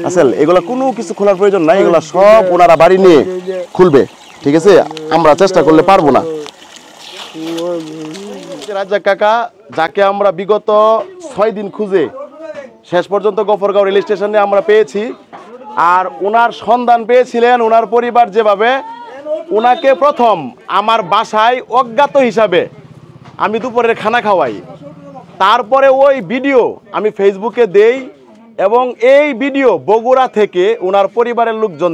আসল এগুলা কোনো কিছু খোলার প্রয়োজন নাই, এগুলা সব ওনারা বাড়ি নিয়ে খুলবে, ঠিক আছে? আমরা চেষ্টা করলে পারবো না। রাজ্জাক কাকা, যাকে আমরা বিগত 6 দিন খুঁজে শেষ পর্যন্ত গফরগাঁও রেল স্টেশনে আমরা পেয়েছি, আর ওনার সন্ধান পেয়েছিলেন ওনার পরিবার যেভাবে, ওনাকে প্রথম আমার বাসায় অজ্ঞাত হিসাবে আমি দুপুরের খানা খাওয়াই, তারপরে ওই ভিডিও আমি ফেসবুকে দেই, এবং এই ভিডিও বগুড়া থেকে ওনার পরিবারের লোকজন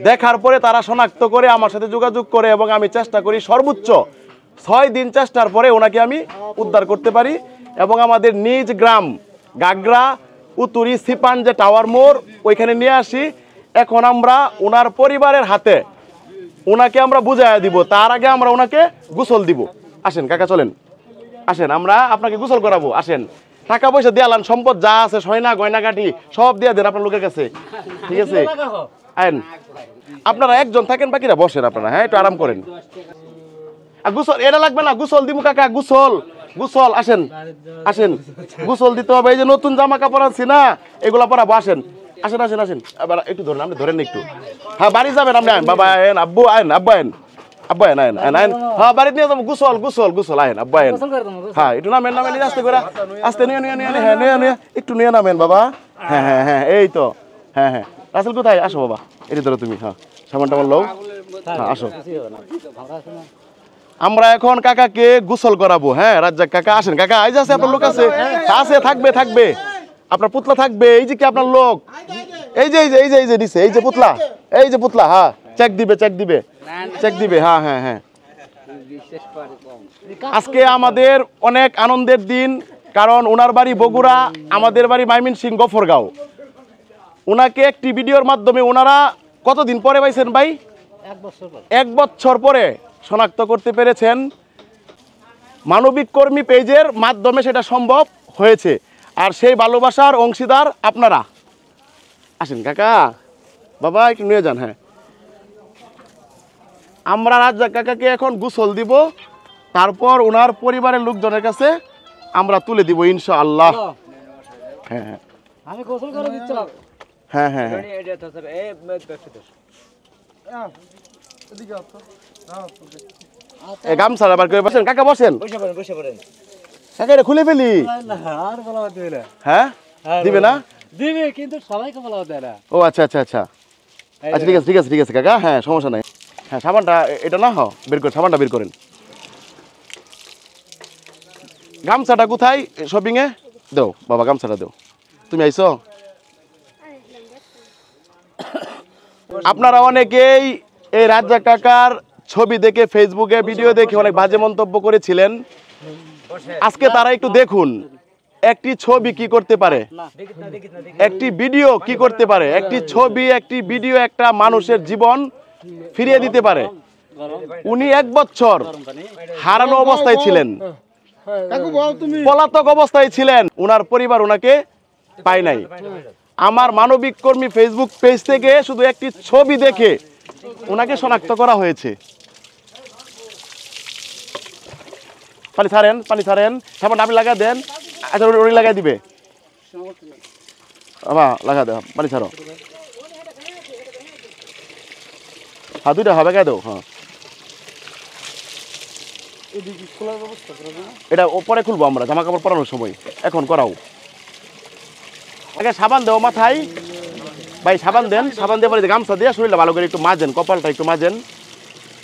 দেখার পরে তারা শনাক্ত করে আমার সাথে যোগাযোগ করে, এবং আমি চেষ্টা করি সর্বোচ্চ 6 দিন চেষ্টার পরে ওনাকে আমি উদ্ধার করতে পারি, এবং আমাদের নিজ গ্রাম গাগরা উতুরি সিপান যে টাওয়ার মোড় ওইখানে নিয়ে আসি। এখন আমরা ওনার পরিবারের হাতে ওনাকে আমরা বুঝাইয়া দিব, তার আগে আমরা ওনাকে গোসল দিব। আসেন কাকা, চলেন, আসেন, আমরা আপনাকে গোসল করাবো। আসেন, টাকা পয়সা দিয়ে আলান, সম্পদ যা আছে, সয়না গয়না কাঠি সব দিয়ে দেন আপনার লোকের কাছে, ঠিক আছে? আইন, আপনারা একজন থাকেন, বাকিরা বসেন আপনারা, হ্যাঁ, একটু আরাম করেন। আর গোসল এটা লাগবে না, গোসল দিব কাকা, গোসল গোসল। আসেন আসেন, গোসল দিতে হবে। এই যে নতুন জামা কাপড় আনছি না, এগুলা পরাবো। আসেন আসেন আসেন আসেন, আবার একটু ধরেন, আপনি ধরেন একটু। হ্যাঁ, বাড়ি যাবেন আপনি, আইন বাবা, আইন আব্বু, আইন আব্বা, আইন আব্বা, আইন আইন আইন আইন, হ্যাঁ, বাড়িতে নিয়ে যাবো। গোসল গোসল গোসল, আইন আব্বা, আইন। হ্যাঁ, একটু নামেন নামেন, আস্তে করে, আস্তে নিয়ে নিয়ে নিয়ে, হ্যাঁ, নিয়ে একটু নিয়ে নামেন বাবা। হ্যাঁ হ্যাঁ হ্যাঁ, এই তো, হ্যাঁ হ্যাঁ। রাসেল কোথায়? আসো বাবা, এটা ধরো তুমি। হ্যাঁ, সামান টামান লও। হ্যাঁ, আসো। আমরা এখন কাকাকে গোসল করাবো। হ্যাঁ, রাজ্জাক কাকা, আসেন কাকা। এই যে আছে আপনার লোক, আছে আছে, থাকবে থাকবে, আপনার পুতলা থাকবে। এই যে কি আপনার লোক, এই যে এই যে এই যে এই যে দিছে, এই যে পুতলা, এই যে পুতলা। হ্যাঁ, চেক দিবে চেক দিবে চেক দিবে। হ্যাঁ হ্যাঁ হ্যাঁ। আজকে আমাদের অনেক আনন্দের দিন, কারণ ওনার বাড়ি বগুড়া, আমাদের বাড়ি ময়মনসিংহ গফরগাঁও। ওনাকে একটি ভিডিওর মাধ্যমে ওনারা কতদিন পরে পাইছেন ভাই? 1 বছর পরে শনাক্ত করতে পেরেছেন। মানবিক কর্মী পেজের মাধ্যমে সেটা সম্ভব হয়েছে, আর সেই ভালোবাসার অংশীদার আপনারা। আসেন কাকা, বাবা একটু নিয়ে যান। হ্যাঁ, আমরা রাজ্জাক কাকাকে এখন গোসল দিব, তারপর ওনার পরিবারের লোকজনের কাছে আমরা তুলে দিব ইনশাআল্লাহ। হ্যাঁ হ্যাঁ, আমি গোসল করে দিচ্ছিলাম। হ্যাঁ হ্যাঁ হ্যাঁ, গামছাড়া বার করে বসেন কাকা, বসেন। কাকা, এটা খুলে ফেলি। হ্যাঁ, দিবে না? দিবে, কিন্তু সবাইকে বলা দেয় না। ও আচ্ছা আচ্ছা আচ্ছা আচ্ছা, ঠিক আছে ঠিক আছে ঠিক আছে কাকা। হ্যাঁ, সমস্যা নাই। হ্যাঁ, সাবানটা এটা না, হ বের করেন, সাবানটা বের করেন। গামছাটা কোথায়? শপিং এ দেও বাবা, গামছাটা দেও। তুমি আইছো? আপনারা অনেকেই এই রাজ্জাক কাকার ছবি দেখে, ফেসবুকে ভিডিও দেখে অনেক বাজে মন্তব্য করেছিলেন। আজকে তারা একটু দেখুন, একটি ছবি কি করতে পারে, একটি ভিডিও কি করতে পারে। একটি ছবি, একটি ভিডিও একটা মানুষের জীবন ফিরিয়ে দিতে পারে। উনি 1 বছর হারানো অবস্থায় ছিলেন, পলাতক অবস্থায় ছিলেন, ওনার পরিবার ওনাকে পায় নাই। আমার মানবিক কর্মী ফেসবুক পেজ থেকে শুধু একটি ছবি দেখে ওনাকে শনাক্ত করা হয়েছে। পানি ছাড়েন, পানি ছাড়েন, সাবান আপনি লাগা দেন। আচ্ছা, উনি লাগাই দিবে বাবা, লাগা দেও, পানি ছাড়ো। হ্যাঁ, 2টা হবে, গায়ে দেও। হ্যাঁ, এটা পরে খুলবো আমরা, জামা কাপড় পরানোর সময়, এখন করাও। আগে সাবান দেও মাথায় ভাই, সাবান দেন, সাবান দিয়ে পরে গামছা দিয়ে শরীরটা ভালো করে একটু মাজেন, কপালটা একটু মাজেন।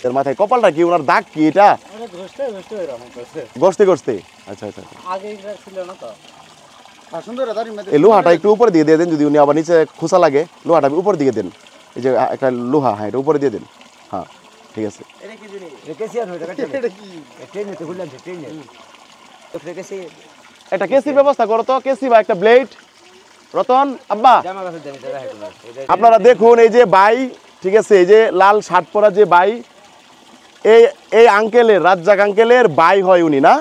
এর মাথায় কপালটা কি, ওনার দাগ কি এটা? গসতে গসতে, আচ্ছা আচ্ছা। এই লোহাটা একটু উপরে দিয়ে দেন, যদি উনি আবার নিচে খোসা লাগে, লোহাটা উপর দিকে দেন। এই যে একটা লোহা, হ্যাঁ, এটা উপরে দিয়ে দেন। হ্যাঁ, ঠিক আছে। একটা কেসির ব্যবস্থা করো তো, কেসি বা একটা ব্লেড। রতন আব্বা, আপনারা দেখুন, এই যে ভাই, ঠিক আছে, এই যে লাল শার্ট পরা যে ভাই, এই আঙ্কেলের, রাজ্জাক আঙ্কেলের ভাই হয় উনি, না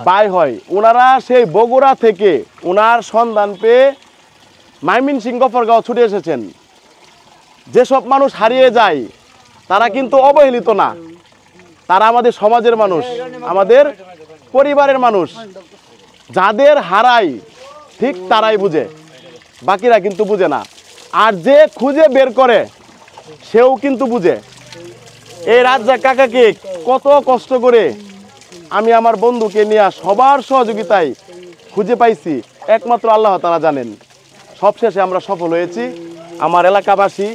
ভাই হয়। ওনারা সেই বগুড়া থেকে ওনার সন্ধান পেয়ে ময়মনসিংহ গফরগাঁও ছুটে এসেছেন। যেসব মানুষ হারিয়ে যায় তারা কিন্তু অবহেলিত না, তারা আমাদের সমাজের মানুষ, আমাদের পরিবারের মানুষ। যাদের হারাই ঠিক তারাই বুঝে, বাকিরা কিন্তু বুঝে না। আর যে খুঁজে বের করে সেও কিন্তু বুঝে। এই রাজ্জাক কাকাকে কত কষ্ট করে আমি আমার বন্ধুকে নিয়ে সবার সহযোগিতায় খুঁজে পাইছি, একমাত্র আল্লাহ তাআলা জানেন। সবশেষে আমরা সফল হয়েছি। আমার এলাকাবাসী,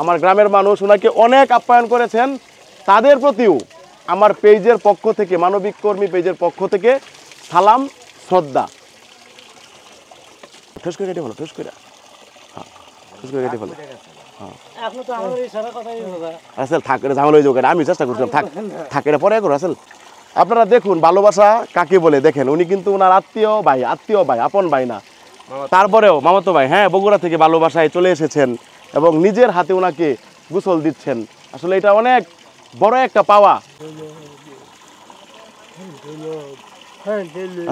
আমার গ্রামের মানুষ ওনাকে অনেক আপ্যায়ন করেছেন। তাদের প্রতিও আমার পেজের পক্ষ থেকে, মানবিক কর্মী পেজের পক্ষ থেকে সালাম, শ্রদ্ধা। ঠেস করে কেটে ফেলো, ঠেস করে, হ্যাঁ ঠেস করে কেটে ফেলো। এখন তো আমাদের এই সারা কথাই বলা। আসল থাক, এটা ঝামেলা হয়ে যাবে, আমি চেষ্টা করছিলাম থাক এটা পরে করো। আসল আপনারা দেখুন ভালোবাসা কাকে বলে, দেখেন উনি কিন্তু ওনার আত্মীয় ভাই, আপন ভাই না, তারপরেও মামাতো ভাই, হ্যাঁ বগুড়া থেকে ভালোবাসায় চলে এসেছেন এবং নিজের হাতে ওনাকে গোসল দিচ্ছেন। আসলে এটা অনেক বড় একটা পাওয়া।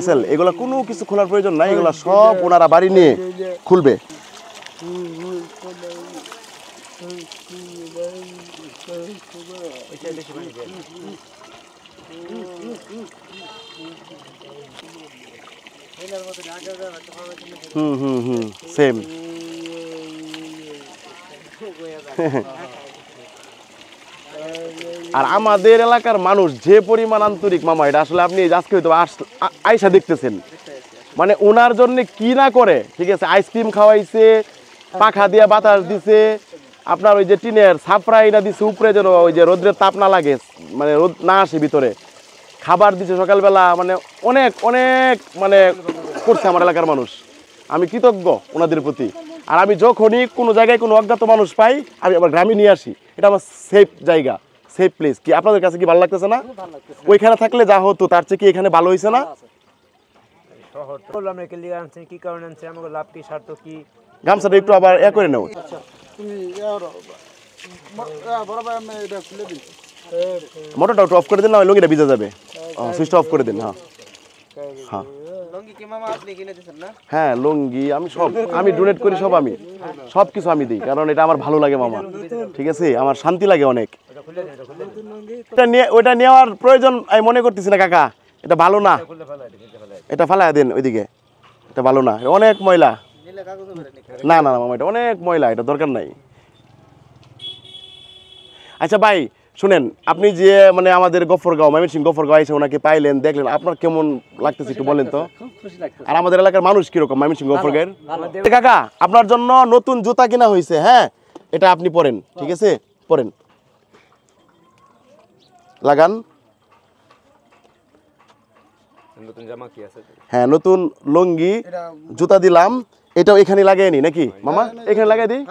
আসল এগুলা কোনো কিছু খোলার প্রয়োজন নাই, এগুলা সব ওনারা বাড়ি নিয়ে খুলবে। সেম। আর আমাদের এলাকার মানুষ যে পরিমাণ আন্তরিক মামা, এটা আসলে আপনি আজকে হয়তো আইসা দেখতেছেন, মানে ওনার জন্য কি না করে। ঠিক আছে, আইসক্রিম খাওয়াইছে, পাখা দিয়ে বাতাস দিছে, আপনার ওই যে টিনের ছাপড়াইনা দিছে উপরে যেন ওই যে রোদ্রের তাপ না লাগে, মানে রোদ না আসে ভিতরে, খাবার দিছে সকালবেলা, মানে অনেক অনেক মানে করছে আমার এলাকার মানুষ। আমি কৃতজ্ঞ ওনাদের প্রতি। আর আমি যখনই কোনো জায়গায় কোনো অজ্ঞাত মানুষ পাই, আমি আবার গ্রামে নিয়ে আসি। এটা আমার সেফ জায়গা, সেফ প্লেস। কি আপনাদের কাছে কি ভালো লাগতেছে না? ওইখানে থাকলে যা হতো তার চেয়ে কি এখানে ভালো হয়েছে না? গামছাটা একটু আবার করে নেও। মোটরটা একটু অফ করে দিন, না লুঙ্গিটা ভিজে যাবে। সুইচটা অফ করে দিন। হ্যাঁ হ্যাঁ হ্যাঁ লুঙ্গি আমি ডোনেট করি, আমি সব কিছু আমি দিই, কারণ এটা আমার ভালো লাগে মামা। ঠিক আছে, আমার শান্তি লাগে অনেক। ওইটা নেওয়ার প্রয়োজন আমি মনে করতেছি না কাকা, এটা ভালো না, এটা ফালাই দেন ওইদিকে, এটা ভালো না, অনেক ময়লা। না না মামা, এটা অনেক ময়লা, এটা দরকার নাই। আচ্ছা ভাই শুনেন, আপনি যে মানে আমাদের গফরগাঁও, ময়মনসিংহ গফরগাঁও এসে ওনাকে পাইলেন, দেখলেন, আপনার কেমন লাগতেছে একটু বলেন তো? আর আমাদের এলাকার মানুষ কিরকম ময়মনসিংহ গফরগাঁওয়ের? কাকা আপনার জন্য নতুন জুতা কিনা হয়েছে, হ্যাঁ এটা আপনি পরেন, ঠিক আছে পরেন, লাগান। হ্যাঁ নতুন লুঙ্গি জুতা দিলাম, এটাও এখানে লাগাই নি নাকি মামা? এখানে লাগাই দিই,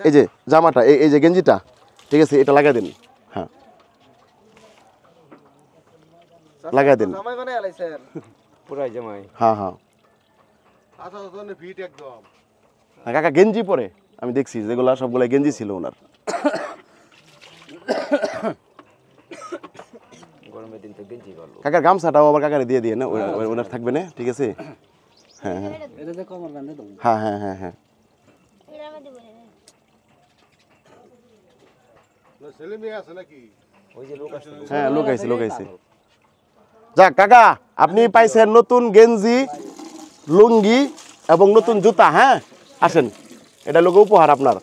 এই যে জামাটা, এই যে গেঞ্জিটা, ঠিক আছে এটা লাগাই দিন। হ্যাঁ লাগাই দিন। হ্যাঁ হ্যাঁ কাকা গেঞ্জি পরে আমি দেখছি, যেগুলা সবগুলা গেঞ্জি ছিল ওনার। কাকার গামছাটাও আবার কাকারে দিয়ে দিয়ে না, ওনার থাকবে না, ঠিক আছে। হ্যাঁ হ্যাঁ হ্যাঁ হ্যাঁ হ্যাঁ হ্যাঁ হ্যাঁ লোক আইছে। যাক কাকা, আপনি পাইছেন নতুন গেঞ্জি, লুঙ্গি এবং নতুন জুতা। হ্যাঁ আসেন, এটা লোক উপহার আপনার।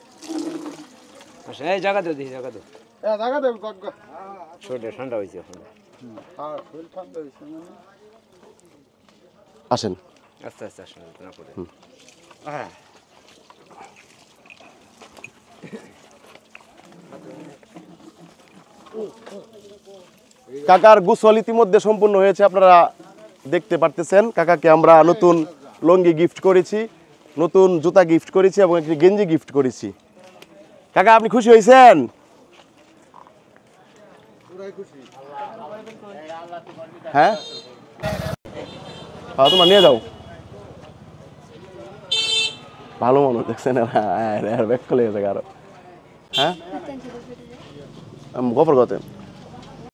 আসেন। কাকার গোসল ইতিমধ্যে সম্পূর্ণ হয়েছে, আপনারা দেখতে পারতেছেন। কাকাকে আমরা নতুন লুঙ্গি গিফট করেছি, নতুন জুতা গিফট করেছি এবং একটি গেঞ্জি গিফট করেছি। কাকা আপনি খুশি হয়েছেন? হ্যাঁ তোমার নিয়ে যাও, ভালো মানুষ দেখছেন, ব্যাক করে গেছে আরো। হ্যাঁ গফরগাঁওতে